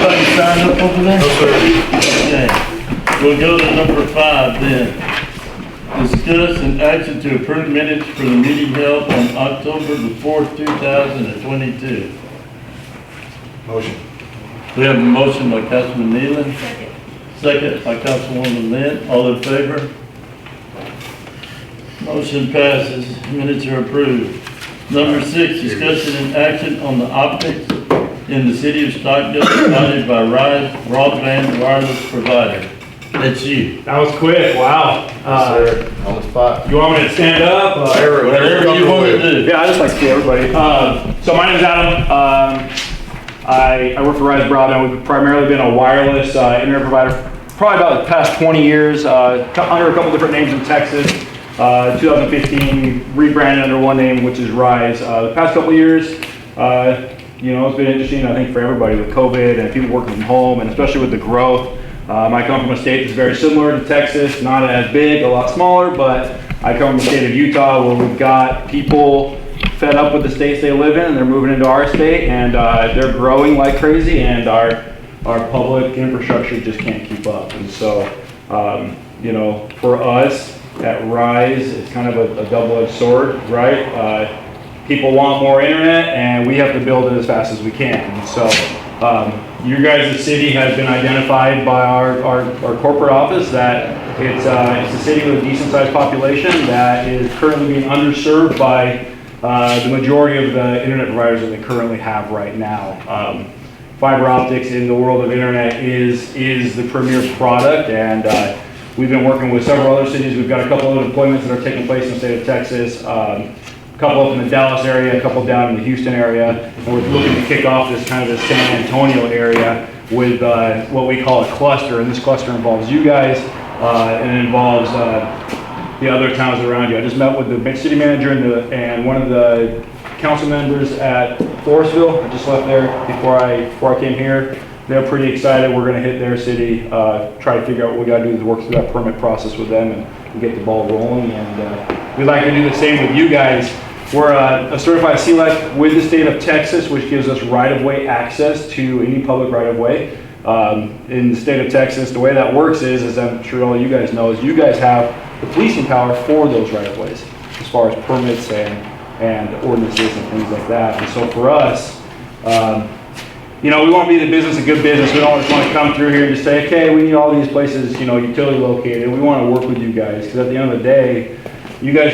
Everybody signed up over there? No, sir. Okay. We'll go to number 5 then. Discuss and action to approve minutes for the meeting held on October the 4th, 2022. Motion. We have a motion by Councilman Nealon. Second by Councilwoman Lynn. All in favor? Motion passes. Minutes are approved. Number 6, discussion and action on the optics in the city of Stockdale provided by Rise Broadband Wireless Provider. That's you. That was quick, wow. Sir, on the spot. You want me to stand up? Whatever you want to do. Yeah, I just like to see everybody. So my name is Adam. I work for Rise Broadband. We've primarily been a wireless internet provider probably about the past 20 years, under a couple different names in Texas. 2015, rebranded under one name, which is Rise. The past couple of years, you know, it's been interesting, I think, for everybody with COVID and people working from home, and especially with the growth. I come from a state that's very similar to Texas, not as big, a lot smaller, but I come from the state of Utah where we've got people fed up with the states they live in, and they're moving into our state, and they're growing like crazy, and our public infrastructure just can't keep up. And so, you know, for us at Rise, it's kind of a double-edged sword, right? People want more internet, and we have to build it as fast as we can. And so, you guys, the city has been identified by our corporate office that it's a city with a decent-sized population that is currently being underserved by the majority of the internet providers that they currently have right now. Fiber optics in the world of internet is the premier product, and we've been working with several other cities. We've got a couple of deployments that are taking place in the state of Texas, a couple up in the Dallas area, a couple down in the Houston area, and we're looking to kick off this kind of the San Antonio area with what we call a cluster, and this cluster involves you guys, and it involves the other towns around you. I just met with the city manager and one of the council members at Forestville. I just left there before I came here. They're pretty excited. We're going to hit their city, try to figure out what we got to do to work through that permit process with them and get the ball rolling. And we'd like to do the same with you guys. We're a certified CLEC with the state of Texas, which gives us right-of-way access to any public right-of-way. In the state of Texas, the way that works is I'm sure all you guys know, is you guys have the policing power for those right-of-ways as far as permits and ordinances and things like that. And so for us, you know, we want to be the business of good business. We don't just want to come through here and just say, okay, we need all these places, you know, utility located. We want to work with you guys because at the end of the day, you guys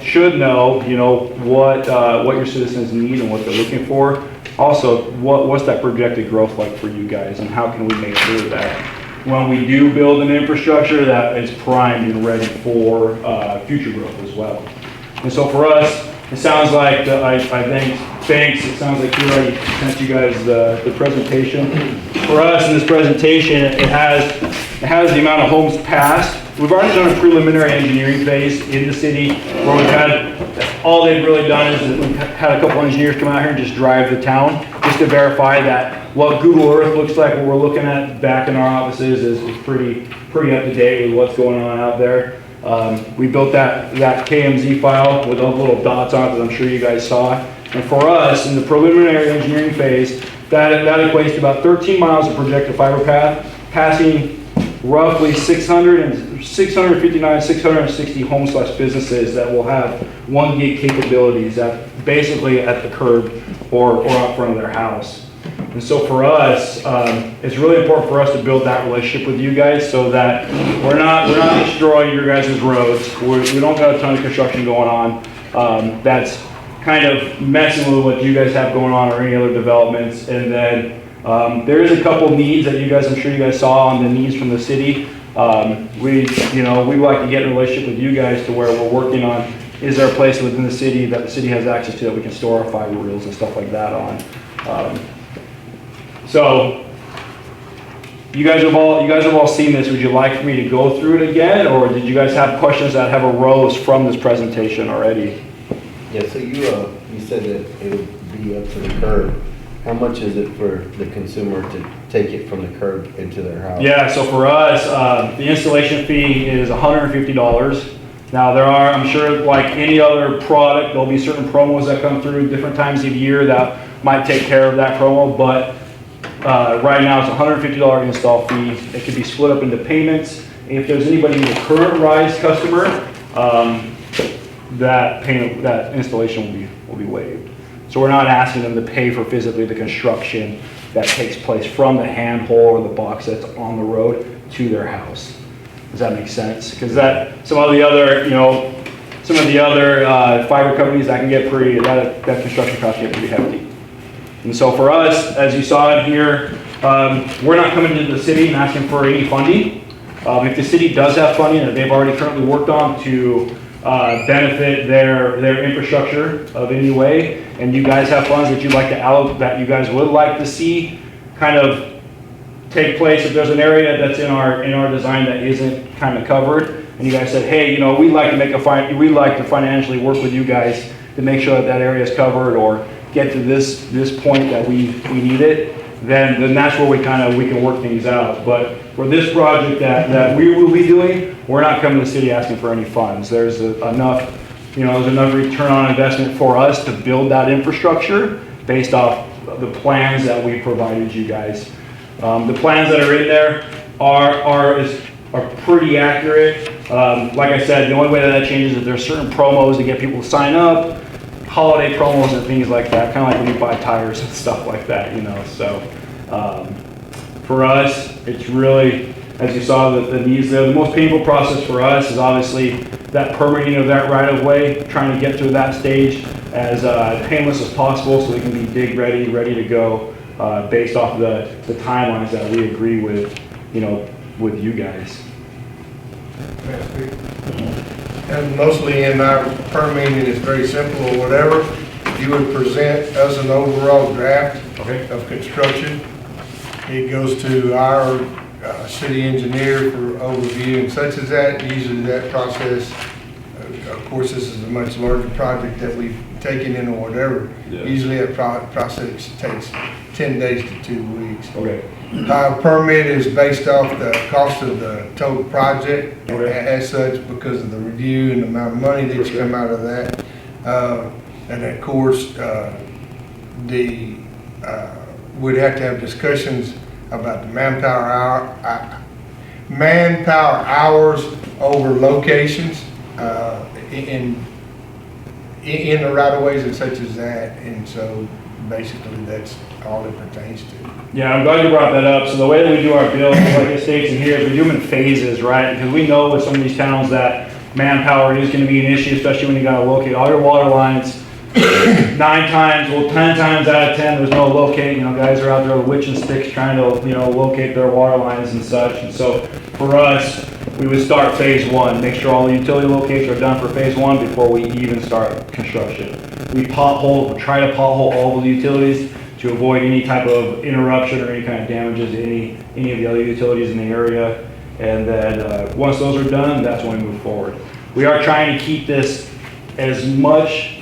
should know, you know, what your citizens need and what they're looking for. Also, what's that projected growth like for you guys, and how can we make sure that when we do build an infrastructure that is primed and ready for future growth as well. And so for us, it sounds like, I think, thanks, it sounds like you already sent you guys the presentation. For us in this presentation, it has the amount of homes passed. We've already done a preliminary engineering phase in the city where we've had, all they've really done is we've had a couple engineers come out here and just drive the town just to verify that what Google Earth looks like, what we're looking at back in our offices is pretty up to date with what's going on out there. We built that KMZ file with all the little dots on it that I'm sure you guys saw. And for us, in the preliminary engineering phase, that equates to about 13 miles of projected fiber path, passing roughly 659, 660 homes/businesses that will have 1 gig capabilities basically at the curb or out front of their house. And so for us, it's really important for us to build that relationship with you guys so that we're not destroying your guys' roads. We don't got a ton of construction going on that's kind of messing with what you guys have going on or any other developments. And then there is a couple needs that I'm sure you guys saw on the needs from the city. We like to get in a relationship with you guys to where we're working on, is there a place within the city that the city has access to that we can store our fiber reels and stuff like that on. So you guys have all seen this. Would you like for me to go through it again, or did you guys have questions that have arose from this presentation already? Yeah, so you said that it would be up to the curb. How much is it for the consumer to take it from the curb into their house? Yeah, so for us, the installation fee is $150. Now I'm sure like any other product, there'll be certain promos that come through different times of year that might take care of that promo, but Right now, it's a $150 install fee. It can be split up into payments. If there's anybody who's a current Rise customer, that installation will be waived. So we're not asking them to pay for physically the construction that takes place from the handhole or the box that's on the road to their house. Does that make sense? Because some of the other fiber companies, that construction cost can get pretty hefty. And so for us, as you saw it here, we're not coming into the city and asking for any funding. If the city does have funding that they've already currently worked on to benefit their infrastructure of any way, and you guys have funds that you guys would like to see kind of take place, if there's an area that's in our design that isn't kind of covered, and you guys said, hey, we'd like to financially work with you guys to make sure that area is covered or get to this point that we need it, then that's where we can work things out. But for this project that we will be doing, we're not coming to the city asking for any funds. There's enough return on investment for us to build that infrastructure based off the plans that we provided you guys. The plans that are in there are pretty accurate. Like I said, the only way that changes is there's certain promos to get people to sign up, holiday promos and things like that, kind of like when you buy tires and stuff like that, So for us, it's really, as you saw, the needs there. The most painful process for us is obviously that permitting of that right of way, trying to get through that stage as painless as possible so we can be dig ready to go based off the timelines that we agree with, with you guys. And mostly in our permitting, it's very simple or whatever. You would present us an overall draft of construction. It goes to our city engineer for overview and such as that. Usually that process, of course, this is a much larger project that we've taken in or whatever. Yeah. Usually that process takes 10 days to 2 weeks. Okay. Our permit is based off the cost of the total project as such because of the review and the amount of money that's come out of that. And of course, we'd have to have discussions about the manpower hours over locations in the right of ways and such as that. And so basically that's all it pertains to. Yeah, I'm glad you brought that up. So the way that we do our bills, like it states in here, is we do them in phases, right? Because we know with some of these towns that manpower is going to be an issue, especially when you got to locate all your water lines. 10 times out of 10, there's no locate. Guys are out there with witch and sticks trying to, locate their water lines and such. And so for us, we would start phase one, make sure all the utility locates are done for phase one before we even start construction. We try to pothole all of the utilities to avoid any type of interruption or any kind of damages to any of the other utilities in the area. And then once those are done, that's when we move forward. We are trying to keep this as much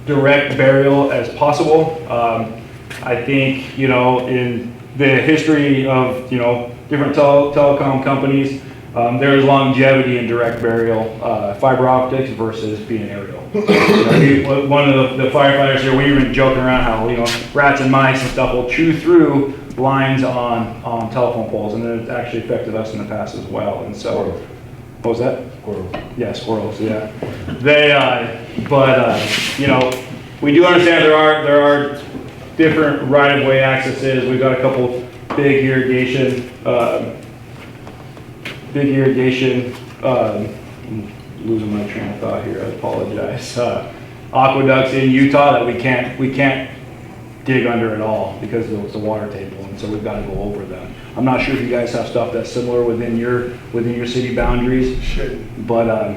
direct burial as possible. I think, in the history of, different telecom companies, there is longevity in direct burial, fiber optics versus being aerial. One of the firefighters here, we were even joking around how, rats and mice and stuff will chew through lines on telephone poles, and it's actually affected us in the past as well. And so, what was that? Squirrels. Yeah, squirrels, yeah. We do understand there are different right-of-way accesses. We've got a couple big irrigation, I'm losing my train of thought here, I apologize. Aqueducts in Utah that we can't dig under at all because of the water table, and so we've got to go over them. I'm not sure if you guys have stuff that's similar within your city boundaries. Sure. But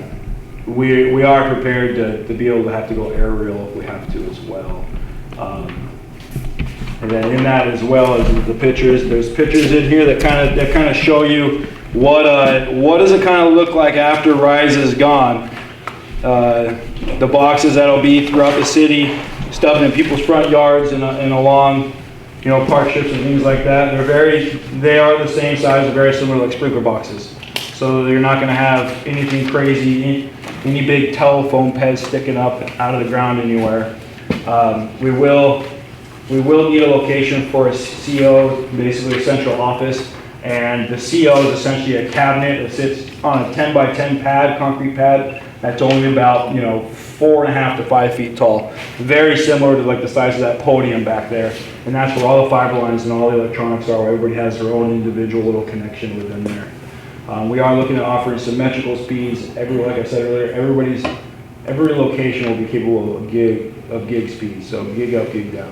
we are prepared to be able to have to go aerial if we have to as well. And then in that as well as the pictures, there's pictures in here that kind of show you what does it kind of look like after Rise is gone. The boxes that'll be throughout the city, stuff in people's front yards and along, park strips and things like that. They are the same size, very similar like sprinkler boxes. So you're not going to have anything crazy, any big telephone peds sticking up out of the ground anywhere. We will We will need a location for a CO, basically a central office. And the CO is essentially a cabinet that sits on a 10 by 10 pad, concrete pad, that's only about, 4.5 to 5 feet tall. Very similar to like the size of that podium back there. And that's where all the fiber lines and all the electronics are, where everybody has their own individual little connection within there. We are looking at offering symmetrical speeds. Like I said earlier, every location will be capable of gig speeds, so gig up, gig down.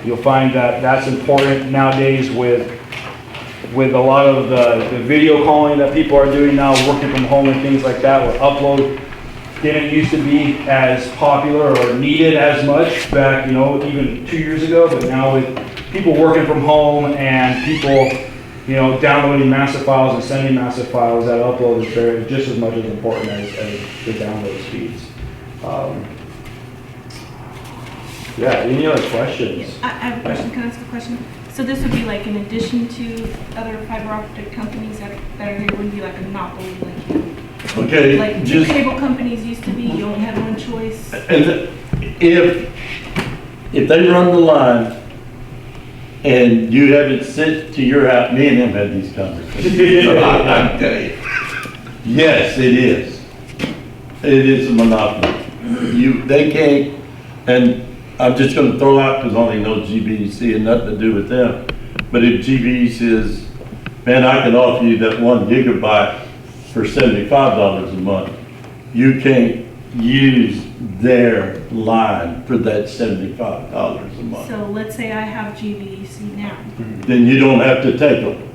You'll find that that's important nowadays with a lot of the video calling that people are doing now, working from home and things like that, where upload didn't used to be as popular or needed as much back, even 2 years ago, but now with people working from home and people, downloading massive files and sending massive files, that upload is just as much as important as the download speeds. Any other questions? I have a question. Can I ask a question? So this would be like in addition to other fiber optic companies that are here, wouldn't be like a monopoly Okay, like just, cable companies used to be, you only had one choice? and if they run the line and you have it sent to your house, me and them had these conversations. I tell you. Yes, it is. It is a monopoly. They can't, and I'm just gonna throw out, because I only know GBEC and nothing to do with them. But if GBE says, man, I can offer you that 1 gigabyte for $75 a month, you can't use their line for that $75 a month. So let's say I have GVEC now. Then you don't have to take them.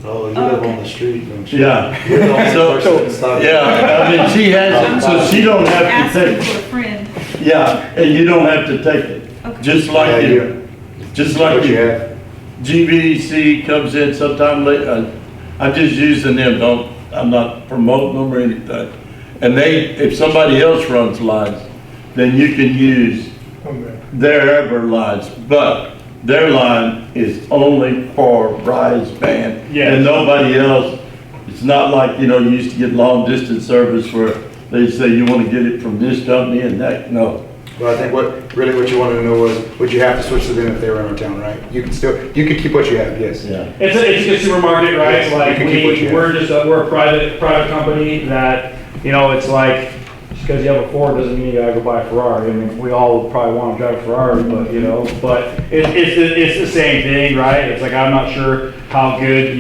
Oh, you live on the street, don't you? Yeah. You're the only person in Stockdale. Yeah, I mean, she has it, so she don't have to Asking take for it. a friend. Yeah, and you don't have to take it. Okay. Just like Yeah, you, just like What you you. have? GVEC comes in sometime late, I'm just using them, I'm not promoting them or anything. And if somebody else runs lines, then you can use Okay. their ever lines, but their line is only for Rise Band. Yes. And nobody else. It's not like, you used to get long distance service where they say you want to get it from this company and that, no. Well, I think what you wanted to know was, would you have to switch to them if they were in our town, right? You could keep what you have, yes. Yeah. It's a consumer market, right? Yes, Like you can keep what you have. we're a private company that, it's like, just because you have a Ford doesn't mean you gotta go buy a Ferrari. I mean, we all would probably want to drive a Ferrari, but, it's the same thing, right? It's like, I'm not sure how good,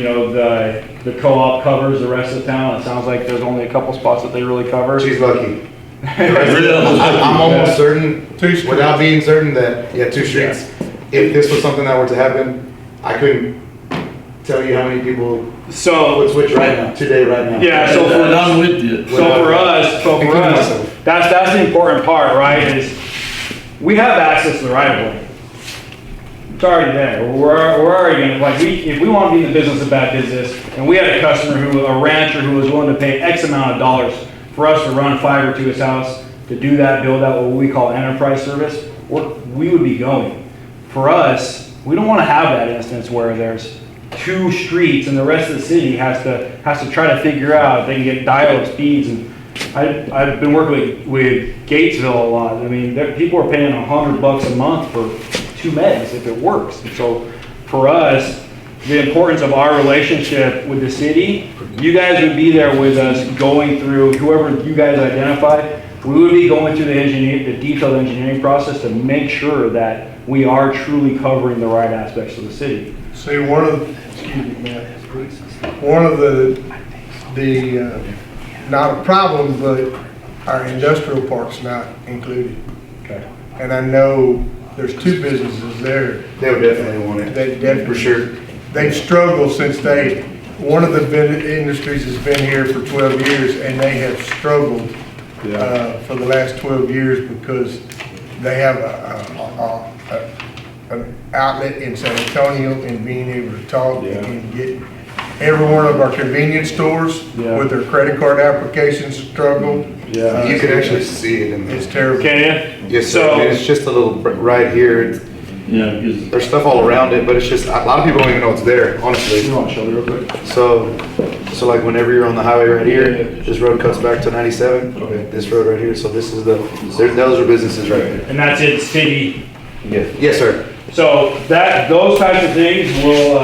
the co-op covers the rest of the town. It sounds like there's only a couple spots that they really cover. She's lucky. Really? I'm almost certain, 2 streets. without being certain that, 2 streets. If this was something that were to happen, I couldn't tell you how many people So, would switch right now, today, right now. yeah, so for And I'm with you. for us, Including myself. that's the important part, right? Is we have access to the right of way. It's already there. We're already gonna, like, if we want to be in the business of bad business, and we had a customer a rancher who was willing to pay X amount of dollars for us to run fiber to his house, to do that, build out what we call enterprise service, we would be going. For us, we don't want to have that instance where there's 2 streets and the rest of the city has to try to figure out if they can get dial-up speeds. And I've been working with Gatesville a lot. I mean, people are paying $100 a month for 2 megs if it works. And so for us, the importance of our relationship with the city, you guys would be there with us going through, whoever you guys identify, we would be going through the detailed engineering process to make sure that we are truly covering the right aspects of the city. See, one of the, not a problem, but our industrial park's not included. Okay. And I know there's 2 businesses there. They would definitely want it. They definitely. For sure. They've struggled since one of the industries has been here for 12 years, and they have struggled for the last 12 years because they have an outlet in San Antonio and being able to talk and get every one of our convenience stores with their credit card applications struggle. Yeah. You can actually see it in It's the. terrible. Can you? Yes, sir. I mean, it's just a little right here. Yeah, because There's stuff all around it, but it's just, a lot of people don't even know it's there, honestly. You want to show me real quick? So like whenever you're on the highway right here, this road cuts back to 97. Okay. This road right here, so this is those are businesses right there. And that's it, city Yes. Yes, sir. So those types of things will,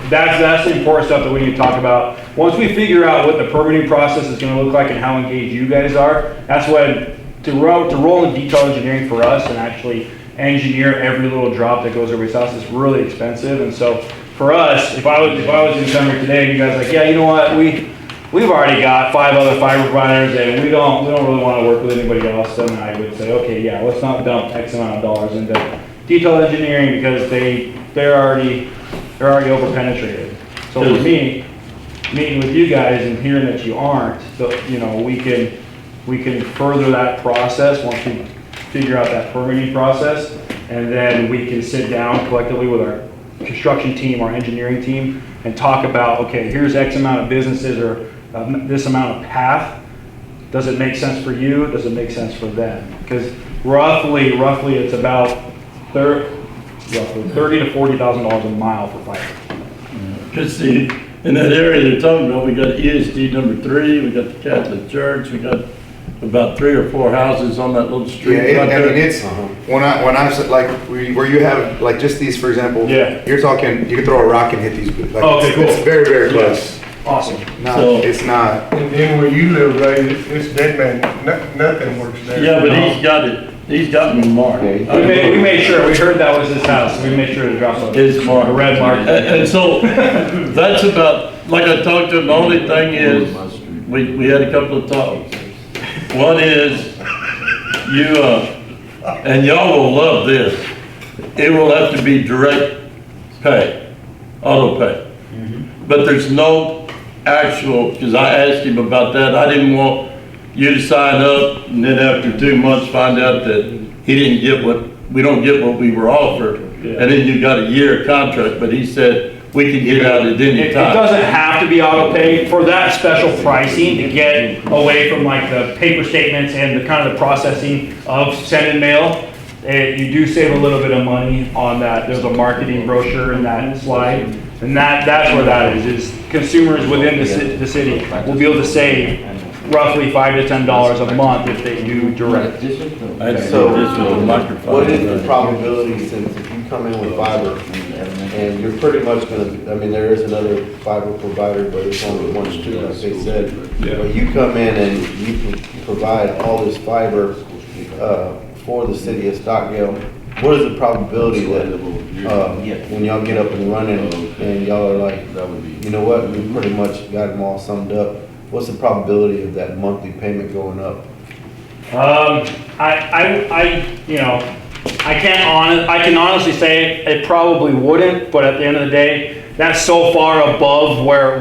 that's the important stuff that we need to talk about. Once we figure out what the permitting process is gonna look like and how engaged you guys are, that's when, to roll in detail engineering for us and actually engineer every little drop that goes over his house is really expensive. And so for us, if I was in come here today and you guys are like, yeah, you know what, we've already got 5 other fiber providers and we don't really want to work with anybody else, then I would say, okay, yeah, let's not dump X amount of dollars into detailed engineering because they're already over-penetrated. So for me, meeting with you guys and hearing that you aren't, so, you know, we can further that process once we figure out that permitting process, and then we can sit down collectively with our construction team, our engineering team, and talk about, okay, here's X amount of businesses or this amount of path. Does it make sense for you? Does it make sense for them? Because roughly it's about roughly $30,000 to $40,000 a mile for fiber. Because see, in that area they're talking about, we got ESD number 3, we got the Catholic Church, we got about 3 or 4 houses on that little street. Yeah, right I mean, there. it's, when I said, like, where you have, like, just these, for example. Yeah. You're talking, you can throw a rock and hit these, like, Okay, cool. it's very, very close. Awesome. No, So- it's not. And then where you live, Ray, it's dead man, nothing works there. Yeah, but he's got me marked. Okay. We made sure, we heard that was his house, so we made sure to drop a It's marked. a red mark. And so, that's about, like I talked to him, the only thing is, we had a couple of talks. One is, and y'all will love this, it will have to be direct pay, auto pay. But there's no actual, because I asked him about that, I didn't want you to sign up, and then after 2 months, find out that he didn't get we don't get what we were offered, and then you got a year contract, but he said, we can get out at any It time. doesn't have to be auto pay for that special pricing to get away from like the paper statements and the kind of the processing of send and mail. You do save a little bit of money on that. There's a marketing brochure in that slide. And that's where that is consumers within the city will be able to save roughly $5 to $10 a month if they do direct. I'd So, say this with a microphone. what is the probability, since if you come in with fiber, and you're pretty much gonna, I mean, there is another fiber provider, but it's only one street, like they said. But you come in and you provide all this fiber, for the city of Stockdale, what is the probability that, when y'all get up and running and y'all are like, you know what, we pretty much got them all summed up, what's the probability of that monthly payment going up? I can honestly say it probably wouldn't, but at the end of the day, that's so far above where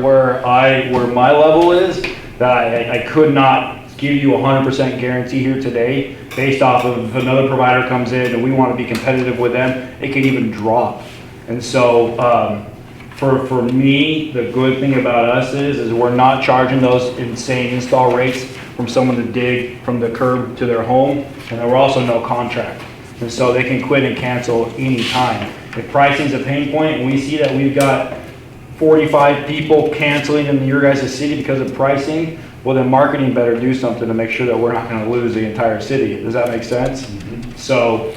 my level is that I could not give you 100% guarantee here today based off of if another provider comes in and we want to be competitive with them, it could even drop. And so for me, the good thing about us is we're not charging those insane install rates from someone to dig from the curb to their home, and then we're also no contract. And so they can quit and cancel anytime. If pricing's a pain point, and we see that we've got 45 people canceling in your guys' city because of pricing, well then marketing better do something to make sure that we're not gonna lose the entire city. Does that make sense? So,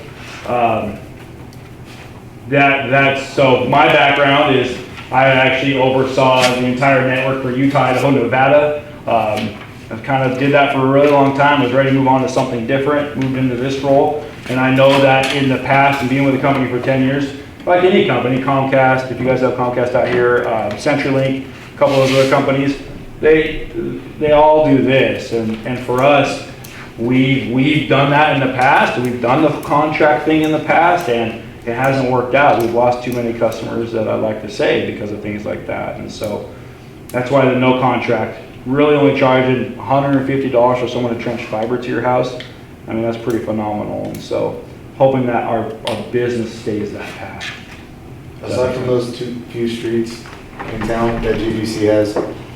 so my background is I actually oversaw the entire network for Utah, Idaho, Nevada. I kind of did that for a really long time, was ready to move on to something different, moved into this role. And I know that in the past, and being with the company for 10 years, like any company, Comcast, if you guys have Comcast out here, CenturyLink, a couple of those other companies, they all do this. And for us, we've done that in the past, we've done the contract thing in the past, and it hasn't worked out. We've lost too many customers that I like to say because of things like that. And so that's why the no contract, really only charging $150 for someone to trench fiber to your house. I mean, that's pretty phenomenal. And so hoping that our business stays that path. Aside from those few streets in town that GVC has,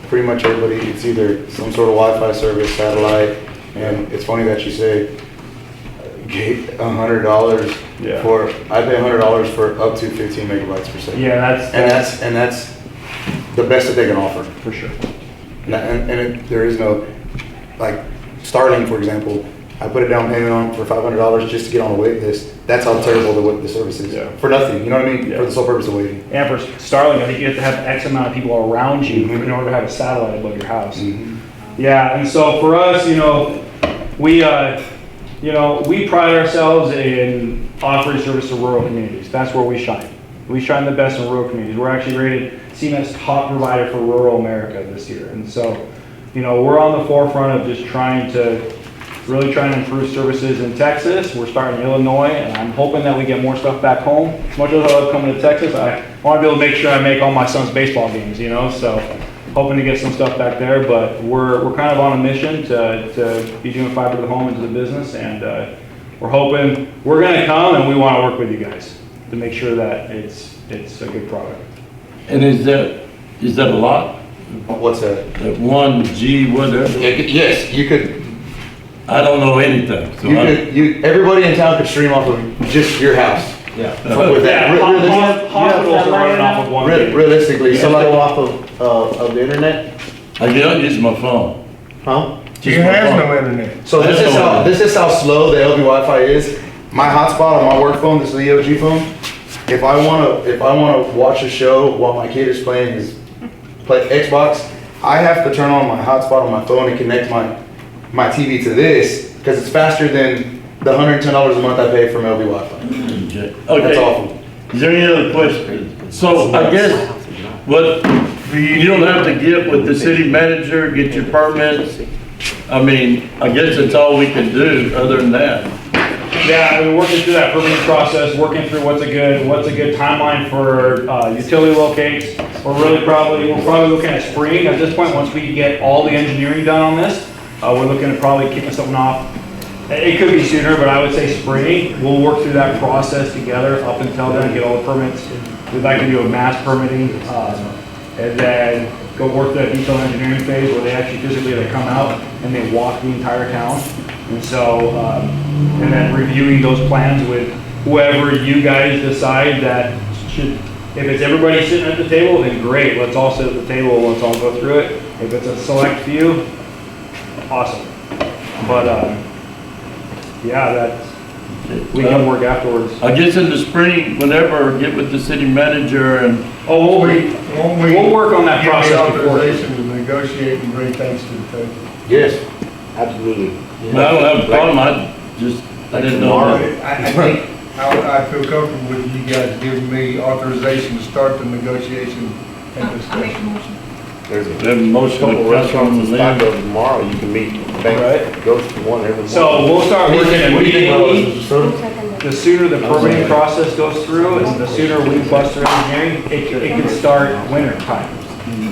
pretty much everybody, it's either some sort of Wi-Fi service, satellite, and it's funny that you say $100 for, I pay $100 for up to 15 megabytes per second. Yeah, that's the best that they can offer. for sure. There is no, like, Starlink, for example, I put a down payment on for $500 just to get on the wait list. That's how terrible the service is. Yeah. For nothing, you know what I mean? Yeah. For the sole purpose of waiting. And for Starlink, I think you have to have X amount of people around you in order to have a satellite above your house. Yeah, and so for us, we pride ourselves in offering service to rural communities. That's where we shine. We shine the best in rural communities. We're actually rated CMET's top provider for rural America this year. And so, we're on the forefront of just really trying to improve services in Texas. We're starting in Illinois, and I'm hoping that we get more stuff back home. As much as I love coming to Texas, I want to be able to make sure I make all my son's baseball games, so hoping to get some stuff back there, but we're kind of on a mission to be doing fiber to the home and to the business, and we're hoping we're going to come, and we want to work with you guys to make sure that it's a good product. And is that a lot? What's that? That 1G, whatever? Yes, you could. I don't know anything, so Everybody in town could stream off of just your house. Yeah. With that. Hospitals are running off of one. Realistically, You so go like, off of the internet? I can't use my phone. Huh? He has no internet. so this is how slow the LB Wi-Fi is. My hotspot on my work phone, this EOG phone. If I wanna watch a show while my kid is playing his Xbox, I have to turn on my hotspot on my phone and connect my TV to this because it's faster than the $110 a month I pay for LB Wi-Fi. Okay. That's awful. Is there any other questions? So I guess you don't have to get with the city manager, get your permits. I mean, I guess that's all we can do other than that. Yeah, we're working through that permitting process, working through what's a good timeline for utility locates. We're probably looking at spring at this point. Once we get all the engineering done on this, we're looking at probably kicking something off. It could be sooner, but I would say spring. We'll work through that process together up until then, get all the permits. We'd like to do a mass permitting, and then go work that detailed engineering phase where they actually physically come out and they walk the entire town. And so, and then reviewing those plans with whoever you guys decide that should, if it's everybody sitting at the table, then great, let's all sit at the table, let's all go through it. If it's a select few, awesome. But, yeah, we can work afterwards. I guess in the spring, whenever, get with the city manager and, Oh, we'll work on that process Give me before. authorization to negotiate and bring things to the table. Yes. Absolutely. I don't have a problem, I didn't know that. I think I feel comfortable with you guys giving me authorization to start the negotiation and I'll make a discussion. motion. There's We have a motion couple with restaurants in Councilman Lynn. Stockdale tomorrow, you can meet, go to one every morning. So we'll start working immediately. The sooner the permitting process goes through and the sooner we bust through engineering, it can start winter time.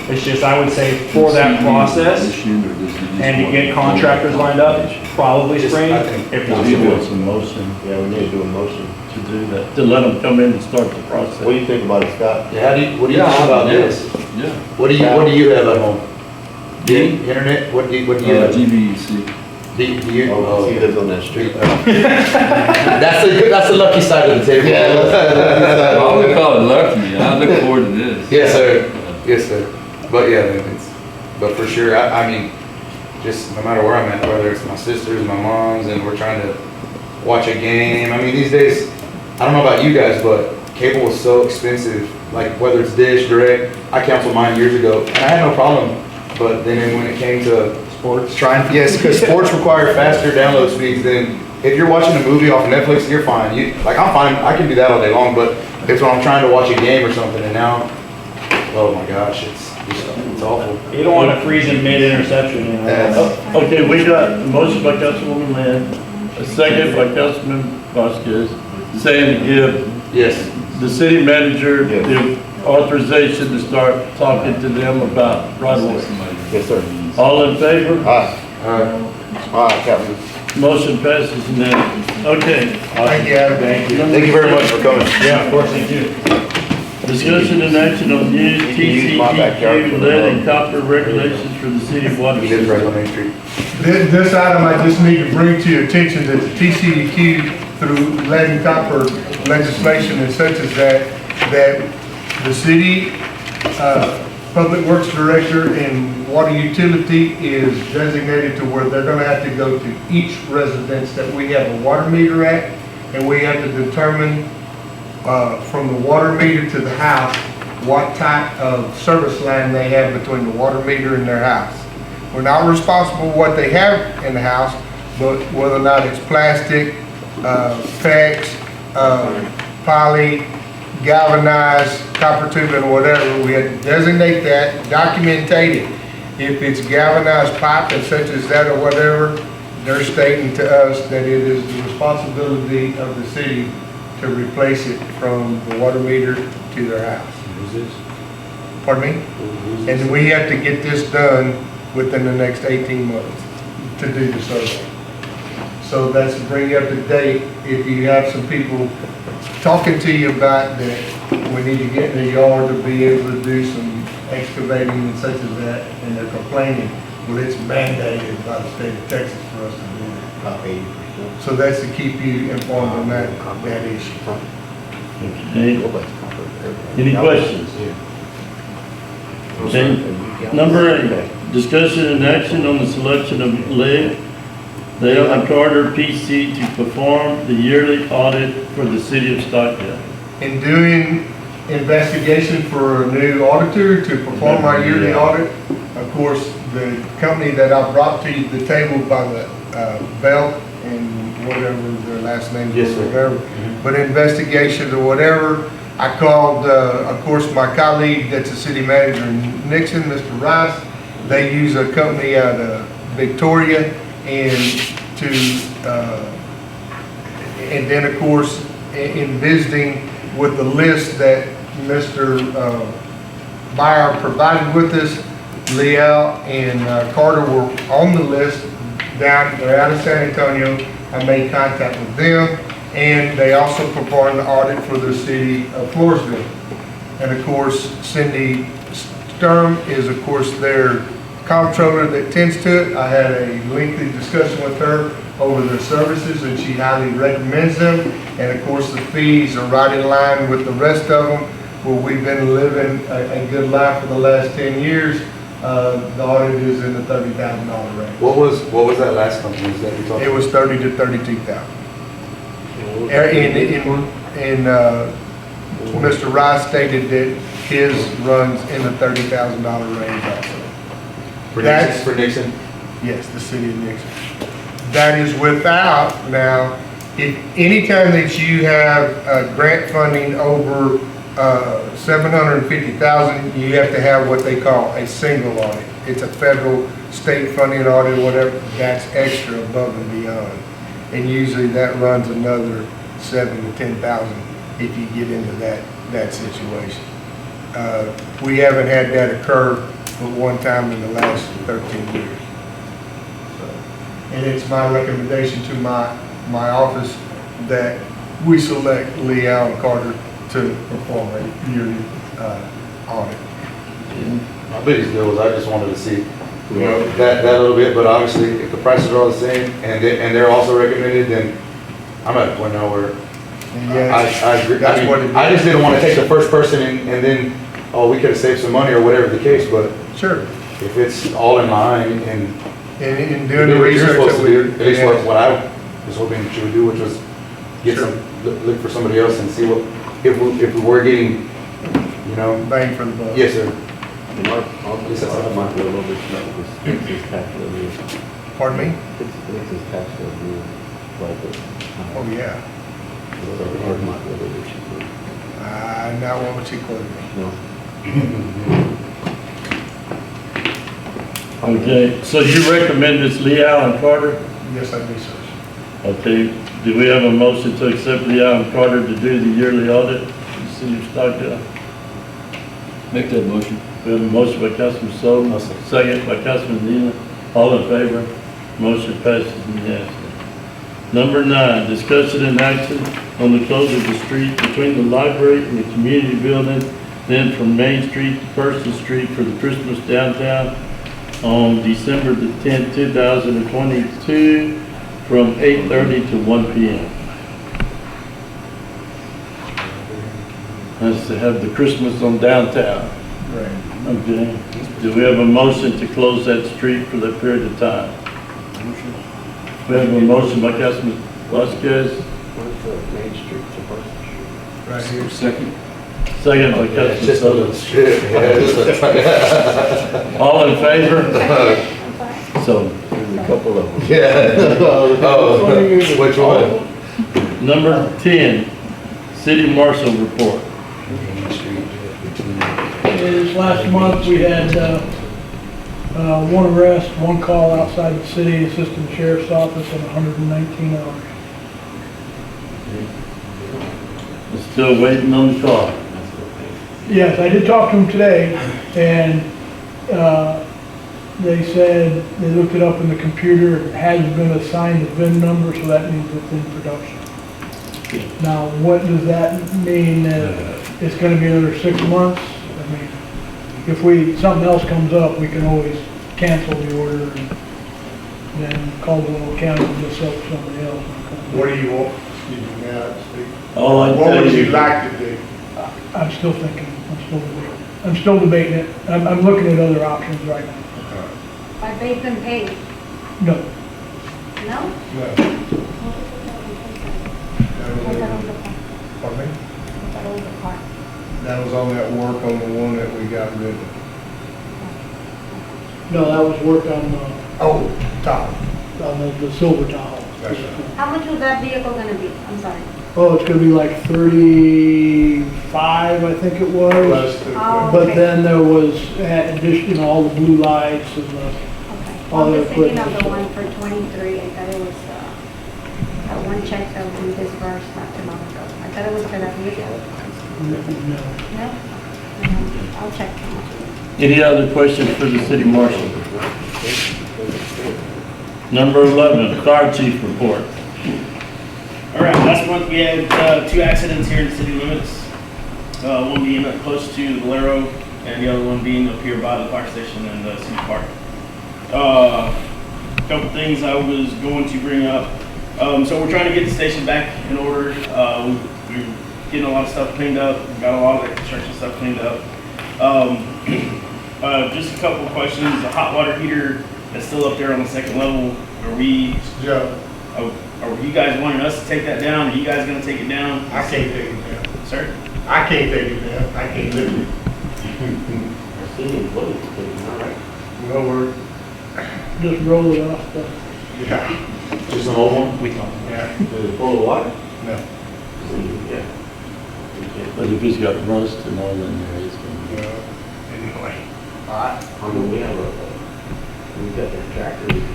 It's just, I would say for that process and to get contractors lined up, probably spring, if not. We want some motion Yeah, we need to do a motion. to do that, to let them come in and start the What do process. you think about it, Scott? Yeah, what do you think about this? Yeah. What do you have at home? Internet? What do you have? GVEC. Do you? Oh, he lives on that street. That's the lucky side of the table. I would call it lucky. I look forward to this. Yes, sir. Yes, sir. But yeah, but for sure, I mean, just no matter where I'm at, whether it's my sisters, my moms, and we're trying to watch a game. I mean, these days, I don't know about you guys, but cable was so expensive. Like whether it's Dish, Direct, I canceled mine years ago, and I had no problem. But then when it came to sports, yes, because sports require faster download speeds than if you're watching a movie off Netflix, you're fine. I'm fine. I can do that all day long. But it's when I'm trying to watch a game or something, and now, oh my gosh, it's awful. You don't want to freeze in mid-interception, Okay, we got a motion by Councilwoman Lynn, a second by Councilman Vasquez, saying to give Yes. the city manager Yes. the authorization to start talking to them about right away. Yes, sir. All in favor? Aye. All right, Captain. Motion passes unanimously. Okay. Thank you, Adam. Thank you. Thank you very much for coming. Yeah, of course, thank you. Discussion and action on new can use my backyard for TCEQ the lead and road. copper regulations for the city of Water He lives right City. on Main Street. This item, I just need to bring to your attention that the TCEQ through lead and copper legislation and such as that the city, Public Works Director and Water Utility is designated to where they're gonna have to go to each residence that we have a water meter at, and we have to determine, from the water meter to the house, what type of service line they have between the water meter and their house. We're not responsible for what they have in the house, but whether or not it's plastic, PEX, poly, galvanized, copper tubing, or whatever, we had to designate that, documentate it. If it's galvanized pipe and such as that or whatever, they're stating to us that it is the responsibility of the city to replace it from the water meter to their house. Who's this? Pardon me? And we have to get this done within the next 18 months to do the survey. So that's to bring you up to date. If you have some people talking to you about that, we need to get in the yard to be able to do some excavating and such as that, and they're complaining, well, it's mandated by the state of Texas for us to do it. About 80%. So that's to keep you informed on that issue. Okay. Any questions? Okay. Number 8, discussion and action on the selection of Dale and Carter PC to perform the yearly audit for the city of Stockdale. In doing investigation for a new auditor to perform our yearly audit, of course, the company that I brought to the table by the Bell and whatever their last name Yes, is, sir. whatever, but investigations or whatever, I called, of course, my colleague that's the city manager in Nixon, Mr. Rice. They use a company out of Victoria, and and then of course in visiting with the list that Mr. Byer provided with us, Leal and Carter were on the list down, they're out of San Antonio. I made contact with them, and they also performed the audit for the city of Floresville. And of course, Cindy Sturm is of course their comptroller that tends to it. I had a lengthy discussion with her over their services, and she highly recommends them. And of course, the fees are right in line with the rest of them, where we've been living a good life for the last 10 years. The audit is in the $30,000 range. What was that last company that we talked It was 30 to 32,000. And Mr. Rice stated that his runs in the $30,000 range also. For Nixon? Yes, the city of Nixon. That is without, now, if anytime that you have grant funding over $750,000, you have to have what they call a single audit. It's a federal, state funding audit, whatever, that's extra above and beyond. And usually that runs another $7,000 to $10,000 if you get into that situation. We haven't had that occur but one time in the last 13 years. So, and it's my recommendation to my office that we select Leal and Carter to perform a yearly audit. My biggest deal was I just wanted to see, you know, that little bit, but obviously if the prices are all the same and they're also recommended, then I'm at a point now where And yes, I agree. that's I mean, what it is. I just didn't want to take the first person and then, oh, we could have saved some money or whatever the case, but Sure. if it's all in line and And in you doing do the what you're research supposed that to we do, at least yes. what I was hoping that you would do, which was get Sure. look for somebody else and see what, if we were getting, you know, Bang for the buck. yes, sir. And our might be a little bit slow because Nixon's cash flow is, Pardon me? Nixon's cash flow is like this. Oh, yeah. So ours might be a little bit cheaper. Now what would you quote me? No. Okay, so you recommend this Leal and Carter? Yes, I do, sir. Okay, do we have a motion to accept Leal and Carter to do the yearly audit in the city of Stockdale? Make that motion. We have a motion by Councilman Sullivan, second by Councilman Neal. All in favor? Motion passes unanimously. Number 9, discussion and action on the closure of the street between the library and the community building, then from Main Street to Person Street for the Christmas downtown on December the 10th, 2022, from 8:30 to 1 p.m. That's to have the Christmas on downtown. Right. Okay. Do we have a motion to close that street for that period of time? We have a motion by Councilman Vasquez, Where's the Main Street to First Street? Right here. Second. second by It's Councilman just a little Sullivan. strip. All in favor? So, There's a couple of them. Yeah. Oh, which one? number 10, City Marshal report. This last month, we had one arrest, one call outside the city assistant sheriff's office, and 119 hours. We're still waiting on the car. Yes, I did talk to them today, and they said they looked it up in the computer. It has been assigned a VIN number, so that means it's in production. Now, what does that mean? That it's going to be another 6 months? I mean, if something else comes up, we can always cancel the order and then call the little county and just sell it to somebody else. What do you want? Excuse me, now, Steve. All I What tell would you you, like to do? I'm still thinking, I'm still debating it. I'm looking at other options right now. But they've been paid, No, no? No. Pardon me? That was on that work on the one that we got rid of. no, that was work on Oh, top. the silver tile. That's right. How much was that vehicle gonna be? I'm sorry. Oh, it's gonna be like 35, I think it was. Plus the, Oh. But then there was addition, all the blue lights and the, Okay. All I'm the just thinking of equipment. the one for 23. I thought it was, that one check that we dispersed not too long ago. I thought it was for that vehicle. no. No? I'll check. any other questions for the City Marshal? Number 11, Fire Chief report. All right, last month we had 2 accidents here in the city limits. One being up close to Valero and the other one being up here by the fire station and the city park. Couple things I was going to bring up. So we're trying to get the station back in order. We're getting a lot of stuff cleaned up. We got a lot of the construction stuff cleaned up. Just a couple of questions. The hot water heater that's still up there on the 2nd level. Joe, Are you guys wanting us to take that down? Are you guys gonna take it down? I can't take it down. Sir? I can't take it down. I can't lift it. I see him float, all right. No word. Just roll it off the, Yeah. Just an old one? Yeah. Is it full of water? No. Yeah. But if he's got rust and all in there, it's gonna be. Anyway. All right. I mean, we have we got that tractor. We can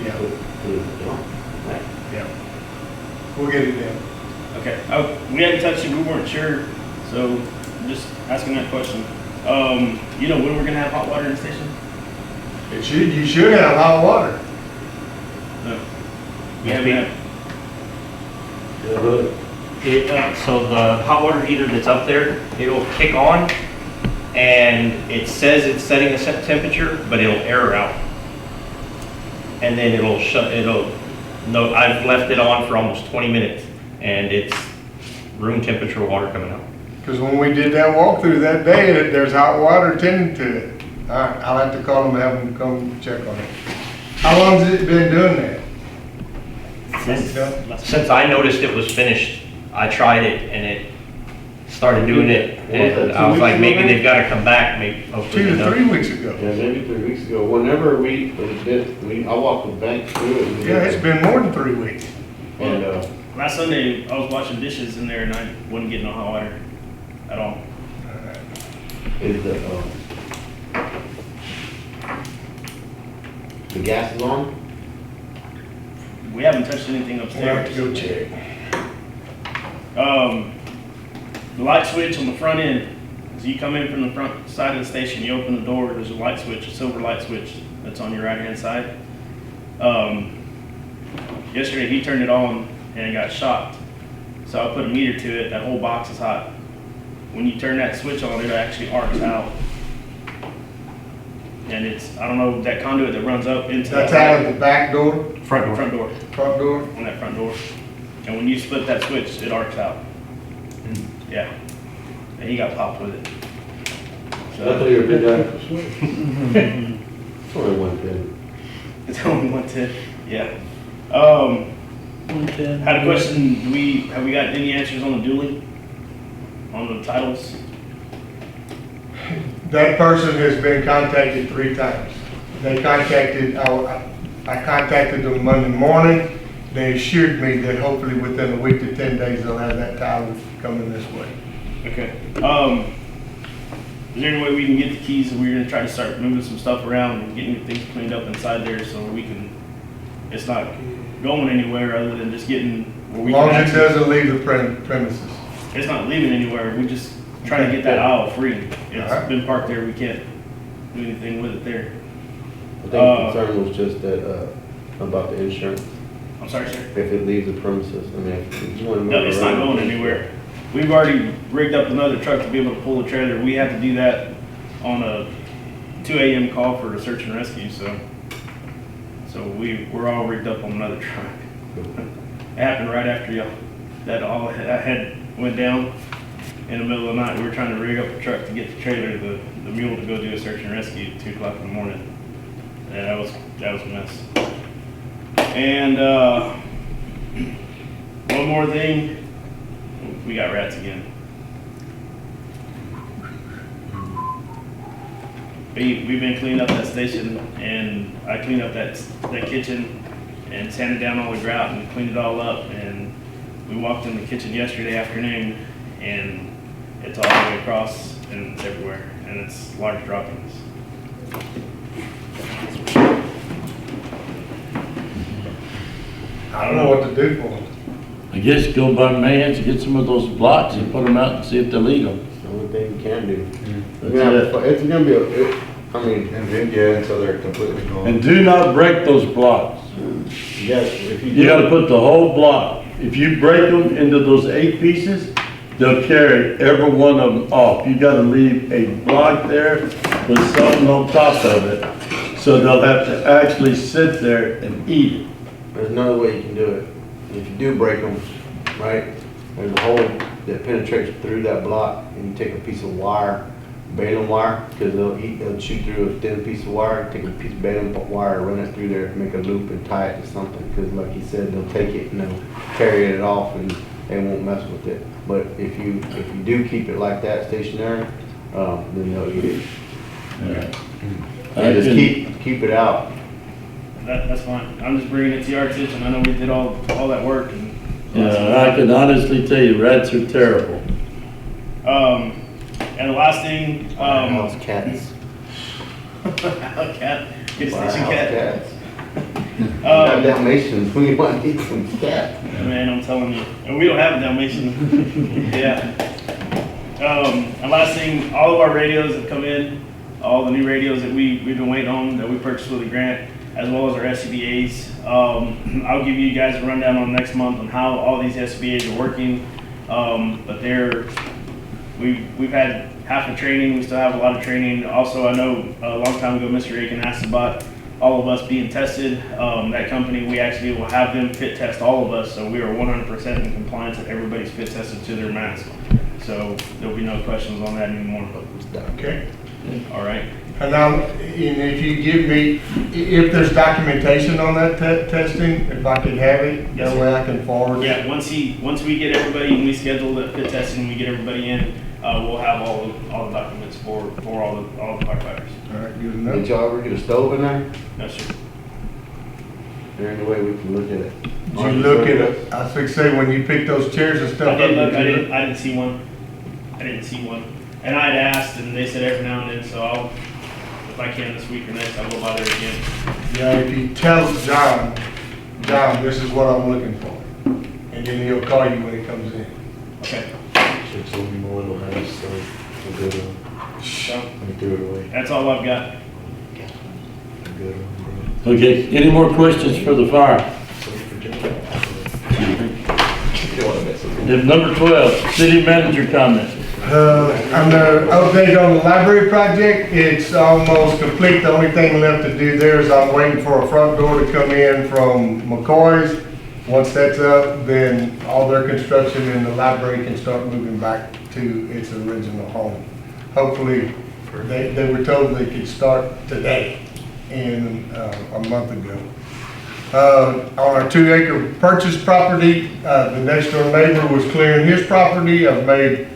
Yeah. put it in the dump, right? Yeah. We'll get it down. Okay, we hadn't touched it, we weren't sure, so I'm just asking that question. You know when we're gonna have hot water in the station? You should have hot water. No. We haven't had, So the hot water heater that's up there, it'll kick on, and it says it's setting a set temperature, but it'll error out. And then no, I've left it on for almost 20 minutes, and it's room temperature water coming out. Because when we did that walkthrough that day, there's hot water tending to it. All right, I'll have to call them and have them come check on it. How long has it been doing that? Since I noticed it was finished, I tried it, and it started doing it, and I was like, maybe they've got to come back, maybe, hopefully 2 they to don't. 3 weeks ago. Yeah, maybe 3 weeks ago, whenever I walked the bank through it. Yeah, it's been more than 3 weeks. And, last Sunday, I was washing dishes in there and I wasn't getting no hot water at all. is the gas is on? We haven't touched anything We'll have to upstairs. go check. The light switch on the front end, as you come in from the front side of the station, you open the door, there's a light switch, a silver light switch that's on your right hand side. Yesterday he turned it on and it got shocked. So I put a meter to it, that whole box is hot. When you turn that switch on, it actually arcs out. And it's, I don't know, that conduit that runs up into That's that out of the back door, front door, front door. on that front door. And when you split that switch, it arcs out. Yeah. And he got popped with it. That's what you're bid on? It's only 110. It's only 110, yeah. Had a question, have we got any answers on the dueling? On the titles? That person has been contacted 3 times. They contacted, I contacted them Monday morning. They assured me that hopefully within a week to 10 days, they'll have that title coming this way. Okay. Is there any way we can get the keys? We're gonna try to start moving some stuff around and getting things cleaned up inside there so we can, it's not going anywhere other than just getting where As we long can as it access. doesn't leave the premises. It's not leaving anywhere. We just trying to get that aisle free. It's Alright. been parked there. We can't do anything with it there. I think the concern was just that, about the insurance. I'm sorry, sir. If it leaves the premises, I mean, if you want to move No, it's not around. going anywhere. We've already rigged up another truck to be able to pull the trailer. We have to do that on a 2 a.m. call for a search and rescue, so we're all rigged up on another truck. It happened right after y'all, that had went down in the middle of the night. We were trying to rig up the truck to get the trailer, the mule to go do a search and rescue at 2 o'clock in the morning. And that was a mess. And, one more thing. We got rats again. We've been cleaning up that station, and I cleaned up that kitchen and sanded down all the grout and cleaned it all up. And we walked in the kitchen yesterday afternoon, and it's all the way across and it's everywhere, and it's large droppings. I don't know what to do for them. I guess go by Mans, get some of those blocks and put them out and see if they'll eat them. It's the only thing you can do. That's It's gonna be, I mean, And then, yeah, until they're completely gone. And do not break those blocks. yes, if you. You gotta put the whole block. If you break them into those 8 pieces, they'll carry every one of them off. You gotta leave a block there with something on top of it, so they'll have to actually sit there and eat it. There's another way you can do it. If you do break them, right, there's a hole that penetrates through that block, and you take a piece of wire, baling wire, because they'll shoot through a thin piece of wire, take a piece of baling wire, run it through there, make a loop and tie it to something, because like you said, they'll take it and they'll carry it off and they won't mess with it. But if you do keep it like that stationary, then they'll eat it. And just keep it out. That's fine. I'm just bringing it to your attention. I know we did all that work and. Yeah, I can honestly tell you, rats are terrible. And the last thing, House cats. cat, get a Wow, station cat. cats. You got Um, Dalmatians, we want to eat some cats. man, I'm telling you, and we don't have a Dalmatian. Yeah. And last thing, all of our radios have come in, all the new radios that we've been waiting on that we purchased with the grant, as well as our SCBA's. I'll give you guys a rundown on next month on how all these SCBA's are working. But we've had half the training, we still have a lot of training. Also, I know a long time ago, Mr. Aiken asked about all of us being tested. That company, we actually will have them fit test all of us, so we are 100% in compliance that everybody's fit tested to their mask. So there'll be no questions on that anymore. Okay. All right. And now, if you give me, if there's documentation on that testing, if I could have it, that way I can forward it. Yeah, once we get everybody and we schedule the fit testing, we get everybody in, we'll have all the documents for all the firefighters. All right, good Did enough. y'all ever get a stove in there? No, sir. Is there any way we can look at it? Did you look at it? I was fixing to say, when you pick those chairs and stuff I up. did look, did you look? I didn't see one. I didn't see one. And I'd asked and they said every now and then, so if I can this week or next, I'll go by there again. Yeah, if you tell John, this is what I'm looking for. And then he'll call you when he comes in. Okay. It's only more than that, so we're good on. So, Let me throw it away. that's all I've got. I'm good on, bro. Okay, any more questions for the fire? If number 12, city manager comments. On the update on the library project, it's almost complete. The only thing left to do there is I'm waiting for a front door to come in from McCoy's. Once that's up, then all their construction in the library can start moving back to its original home. Hopefully, They were told they could start today and a month ago. On our 2-acre purchase property, the next door neighbor was clearing his property. I've made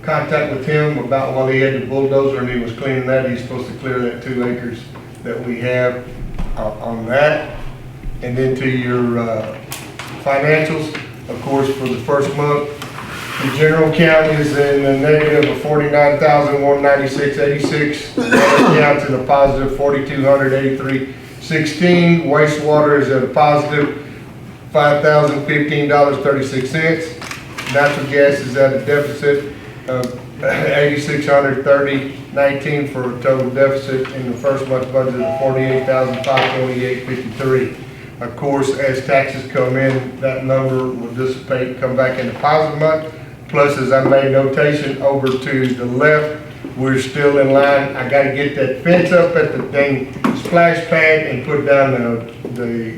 contact with him about while he had the bulldozer and he was cleaning that. He's supposed to clear that 2 acres that we have on that. And then to your financials, of course, for the first month, the general account is in a negative of $49,196.86. The water account's in a positive $4,283.16. Wastewater is at a positive $5,015.36. Natural gas is at a deficit of $8,630.19 for a total deficit in the first month budget of $48,528.53. Of course, as taxes come in, that number will dissipate, come back in the positive month. Plus, as I made notation over to the left, we're still in line. I gotta get that fence up at the dang splash pad and put down the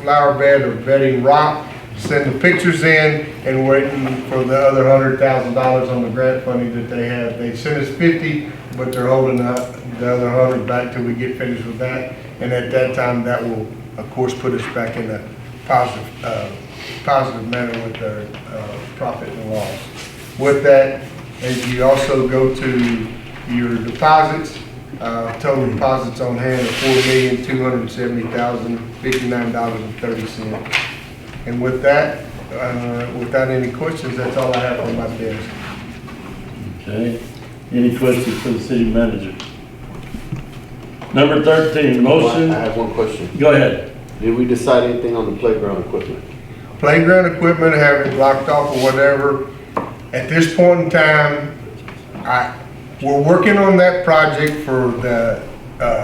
flower bed or bedding rock, send the pictures in, and waiting for the other $100,000 on the grant funding that they have. They sent us 50, but they're holding up the other 100 back till we get finished with that. And at that time, that will, of course, put us back in a positive manner with our profit and loss. With that, as you also go to your deposits, total deposits on hand of $4,270,059.30. And with that, without any questions, that's all I have on my desk. Okay. Any questions for the city manager? Number 13, motion. I have one question. Go ahead. Did we decide anything on the playground equipment? Playground equipment, have it blocked off or whatever. At this point in time, we're working on that project for the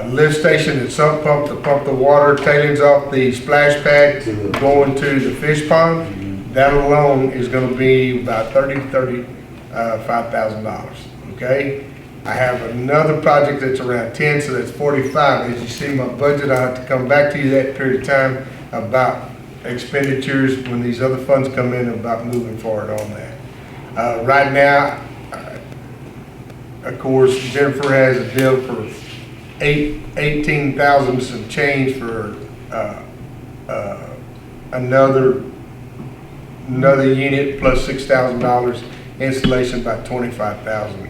lift station and sump pump to pump the water tailings off the splash pad going to the fish pond. That alone is gonna be about $30,000 to $35,000, okay? I have another project that's around 10, so that's 45. As you see my budget, I have to come back to you that period of time about expenditures when these other funds come in about moving forward on that. Right now, of course, Jennifer has a deal for $18,000 some change for another unit plus $6,000 installation, about $25,000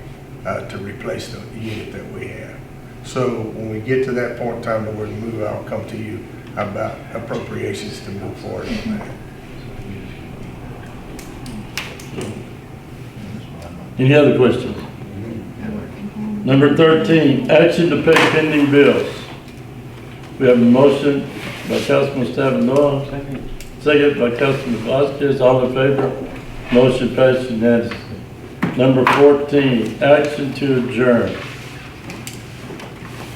to replace the unit that we have. So when we get to that point in time that we're to move, I'll come to you about appropriations to move forward on that. Any other questions? Number 13, action to pay pending bills. We have a motion by Councilman Stavinola, second by Councilman Vasquez. All in favor? Motion passed unanimously. Number 14, action to adjourn.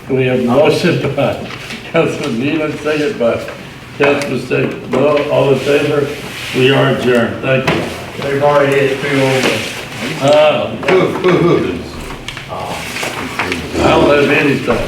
We have a motion by Councilman Nealon, second by Councilman Stavinola. All in favor? We are adjourned. Thank you. They've already hit 2 over. I don't have anything.